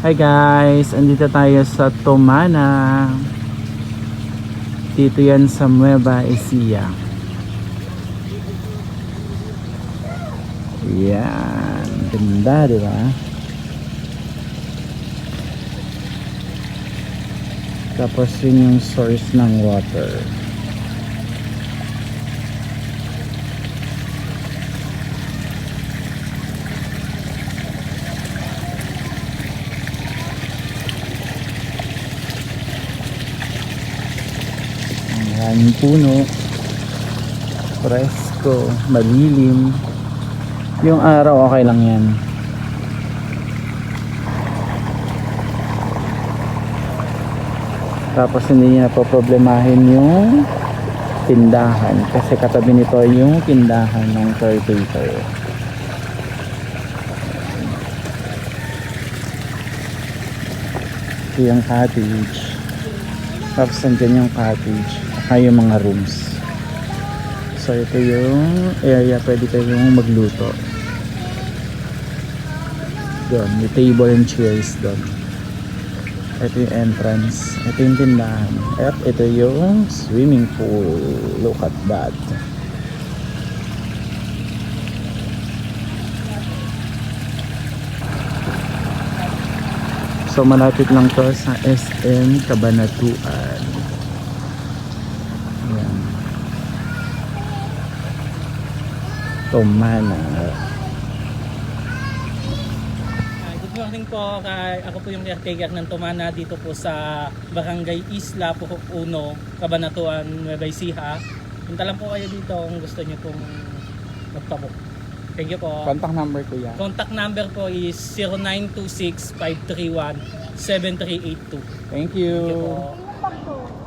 Hi guys, andito tayo sa Tomana. Dito yan sa Nueva Ecija. Yan, ganda diba? Tapos yun yung source ng water. Maraming puno, presko, malilim. Yung araw okay lang yan. Tapos hindi niya poproblemahin yung tindahan kasi katabi nito yung tindahan ng caretaker. Ito yung cottage. Tapos nandyan yung cottage saka yung mga rooms. So ito yung area pwede kayong magluto. Doon, may table and chairs doon. Ito yung entrance. Ito yung tindahan. At ito yung swimming pool. Look at that. So malapit lang to sa SM Cabanatuan. Ayan. Tomana. Good morning po. Ako po yung caretaker ng Tomana dito po sa Barangay Isla, Purok 1, Cabanatuan, Nueva Ecija. Punta lang po kayo dito kung gusto niyo pong magpabook. Thank you po. Contact number ko yan. Contact number po is 0926-531-7382. Thank you. Thank you po.